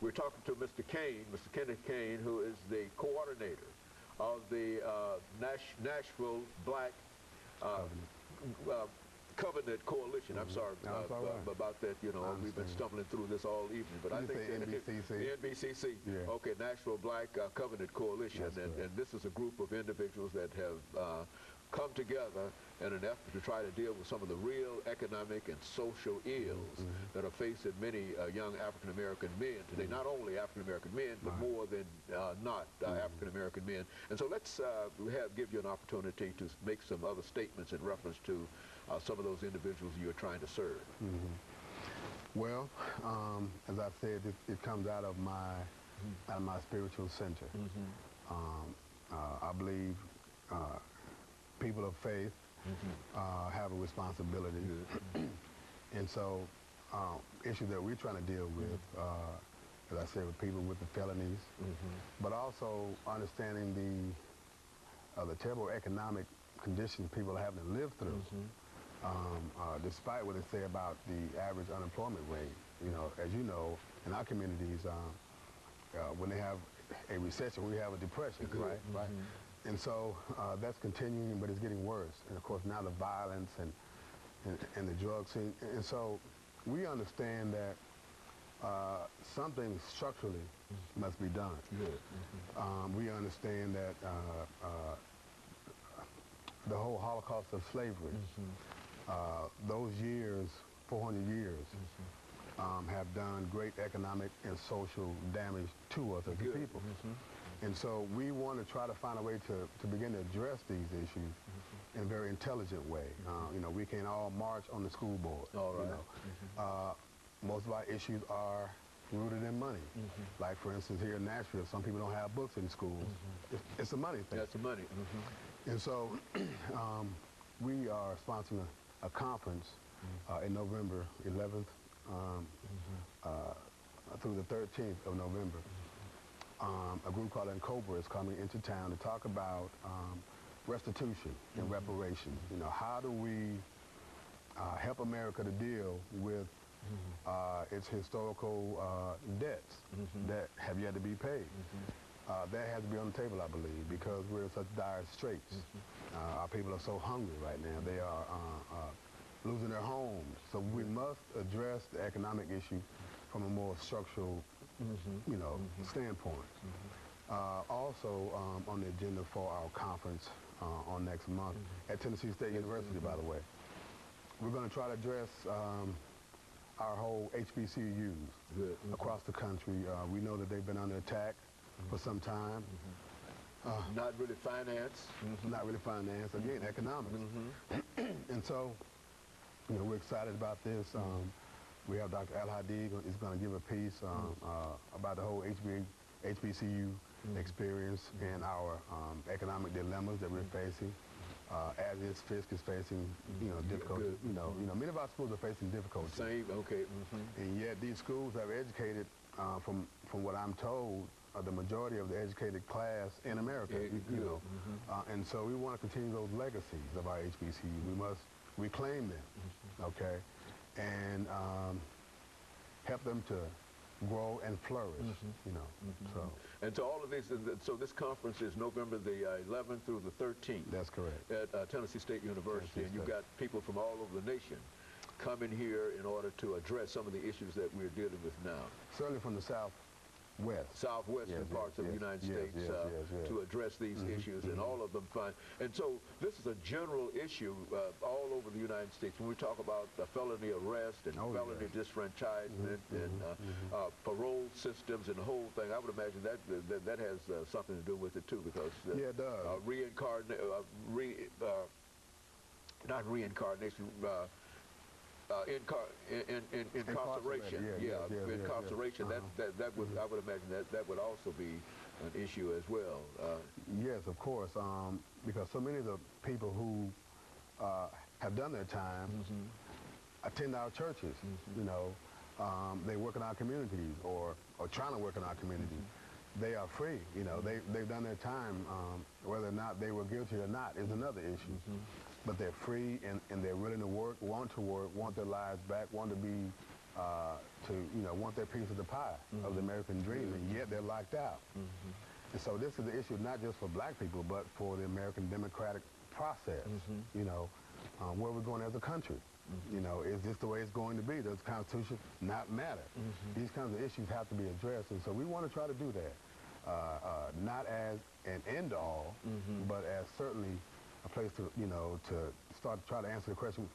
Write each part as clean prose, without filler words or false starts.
We're talking to Mr. Caine, Mr. Kenneth Caine, who is the coordinator of the Nashville Black Covenant Coalition. I'm sorry about that. You know, we've been stumbling through this all evening, but I think NBCC. NBCC. Yeah. Okay, Nashville Black Covenant Coalition, and this is a group of individuals that have come together in an effort to try to deal with some of the real economic and social ills that are facing many young African-American men today. Not only African-American men, but more than not African-American men. And so let's give you an opportunity to make some other statements in reference to some of those individuals you're trying to serve. Well, as I said, it comes out of my spiritual center. I believe people of faith have a responsibility, and so issues that we're trying to deal with, as I said, with people with the felonies, but also understanding the terrible economic conditions people are having to live through. Despite what they say about the average unemployment rate, you know, as you know, in our communities, when they have a recession, we have a depression, right? And so that's continuing, but it's getting worse. And of course, now the violence and the drug scene. And so we understand that something structurally must be done. We understand that the whole Holocaust of slavery, those years, 400 years, have done great economic and social damage to us as a people. And so we want to try to find a way to begin to address these issues in a very intelligent way. You know, we can all march on the school board. You know. Most of our issues are rooted in money. Like, for instance, here in Nashville, some people don't have books in schools. It's a money thing. That's the money. And so we are sponsoring a conference in November 11th through the 13th of November. A group called Cobra is coming into town to talk about restitution and reparations. You know, how do we help America to deal with its historical debts that have yet to be paid? That has to be on the table, I believe, because we're in such dire straits. Our people are so hungry right now. They are losing their homes. So we must address the economic issue from a more structural, you know, standpoint. Also on the agenda for our conference on next month at Tennessee State University, by the way, we're going to try to address our whole HBCUs across the country. We know that they've been under attack for some time. Not really finance. Not really finance. Again, economics. And so, you know, we're excited about this. We have Dr. Al-Hadi is going to give a piece about the whole HBCU experience and our economic dilemmas that we're facing. As is Fisk is facing, you know, difficulty. You know, many of our schools are facing difficulty. Same, okay. And yet these schools have educated, from what I'm told, the majority of the educated class in America. You know, and so we want to continue those legacies of our HBCU. We must reclaim them, okay, and help them to grow and flourish, you know. So. And so all of these, so this conference is November the 11th through the 13th. That's correct. At Tennessee State University, and you've got people from all over the nation coming here in order to address some of the issues that we're dealing with now. Certainly from the southwestern parts of the United States to address these issues, and all of them find. And so this is a general issue all over the United States. When we talk about felony arrest and felony disfranchisement and parole systems and the whole thing, I would imagine that has something to do with it too, because it does. Not reincarnation. Incarceration, incarceration. That would, I would imagine that would also be an issue as well. Yes, of course, because so many of the people who have done their time attend our churches. You know, they work in our communities or trying to work in our communities. They are free. You know, they've done their time. Whether or not they were guilty or not is another issue. But they're free and they're willing to work, want their lives back, want to be to, want their piece of the pie of the American dream, and yet they're locked out. And so this is the issue not just for black people, but for the American democratic process, where we're going as a country. Is this the way it's going to be? Does the Constitution not matter? These kinds of issues have to be addressed, and so we want to try to do that. Not as an end-all, but as certainly a place to, to start to try to answer the question.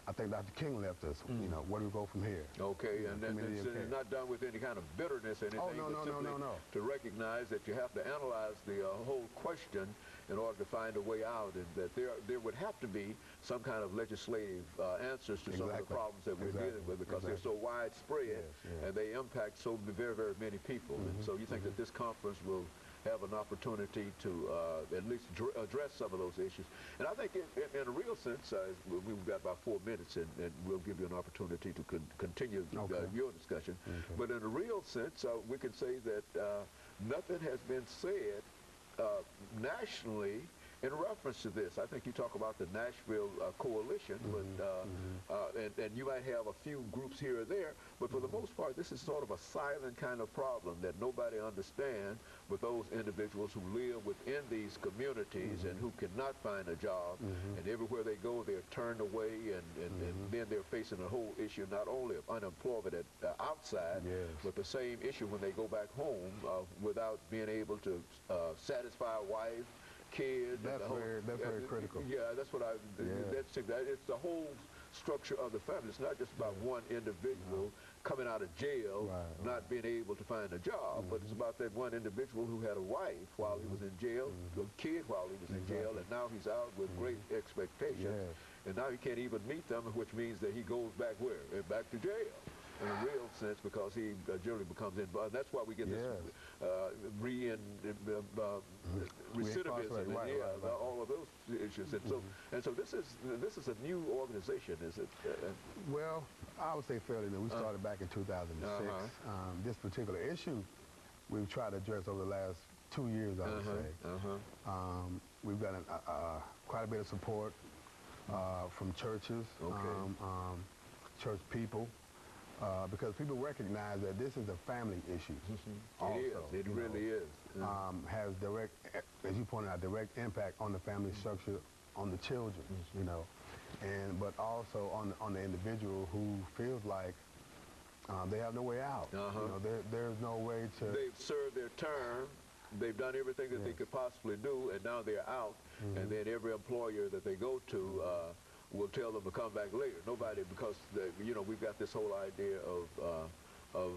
I think Dr. King left us, where do we go from here? Okay, and it's not done with any kind of bitterness or anything, but simply to recognize that you have to analyze the whole question in order to find a way out, and that there would have to be some kind of legislative answers to some of the problems that we're dealing with, because they're so widespread and they impact so very, very many people. And so you think that this conference will have an opportunity to at least address some of those issues. And I think in a real sense, we've got about 4 minutes, and we'll give you an opportunity to continue your discussion. But in a real sense, we can say that nothing has been said nationally in reference to this. I think you talk about the Nashville Coalition, but and you might have a few groups here or there, but for the most part, this is sort of a silent kind of problem that nobody understands with those individuals who live within these communities and who cannot find a job, and everywhere they go, they're turned away, and then they're facing a whole issue not only of unemployment outside, but the same issue when they go back home without being able to satisfy a wife, kids. That's very critical. Yeah, that's what it's the whole structure of the family. It's not just about one individual coming out of jail, not being able to find a job, but it's about that one individual who had a wife while he was in jail, a kid while he was in jail, and now he's out with great expectations, and now he can't even meet them, which means that he goes back where? Back to jail. In a real sense, because he generally becomes involved. That's why we get this recidivism, all of those issues. And so this is a new organization, is it? Well, I would say fairly new. We started back in 2006. This particular issue we've tried to address over the last 2 years, I would say. We've got quite a bit of support from churches, church people. Because people recognize that this is a family issue. It really is. Has direct, as you pointed out, direct impact on the family structure, on the children, but also on the individual who feels like they have no way out. There's no way to. They've served their term. They've done everything that they could possibly do, and now they're out. And then every employer that they go to will tell them to come back later. Nobody, because we've got this whole idea of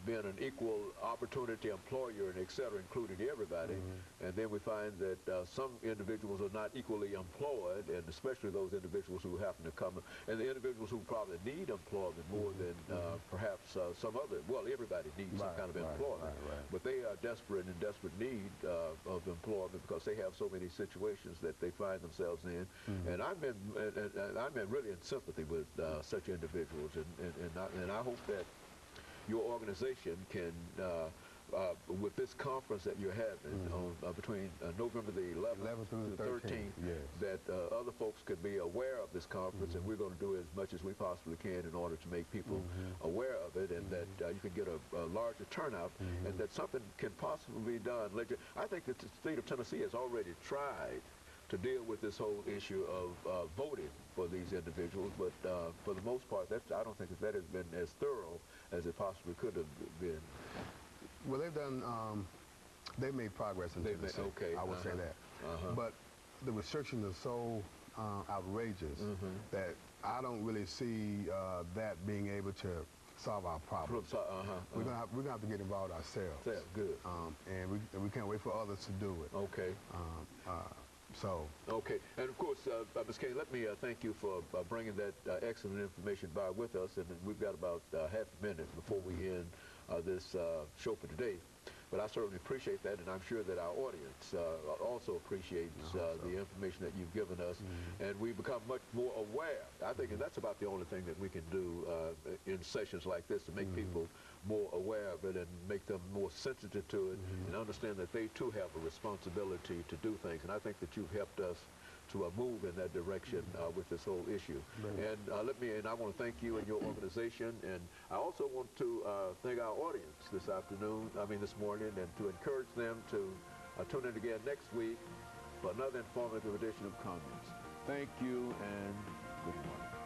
being an equal opportunity employer and et cetera, including everybody. And then we find that some individuals are not equally employed, and especially those individuals who happen to come, and the individuals who probably need employment more than perhaps some other. Well, everybody needs some kind of employment, but they are desperate, in desperate need of employment, because they have so many situations that they find themselves in. And I'm really in sympathy with such individuals, and I hope that your organization can, with this conference that you're having between November the 11th through the 13th, that other folks could be aware of this conference, and we're going to do as much as we possibly can in order to make people aware of it, and that you can get a larger turnout, and that something can possibly be done. I think that the state of Tennessee has already tried to deal with this whole issue of voting for these individuals, but for the most part, I don't think that has been as thorough as it possibly could have been. Well, they've made progress in Tennessee. I would say that. But the restrictions are so outrageous that I don't really see that being able to solve our problems. We're gonna have to get involved ourselves. Good. And we can't wait for others to do it. Okay, and of course, Ms. Caine, let me thank you for bringing that excellent information by with us, and we've got about half a minute before we end this show for today. But I certainly appreciate that, and I'm sure that our audience also appreciates the information that you've given us, and we become much more aware. I think and that's about the only thing that we can do in sessions like this, to make people more aware of it and make them more sensitive to it, and understand that they too have a responsibility to do things. And I think that you've helped us move in that direction with this whole issue. And I want to thank you and your organization, and I also want to thank our audience this morning, and to encourage them to tune in again next week for another informative edition of Comments. Thank you and good morning.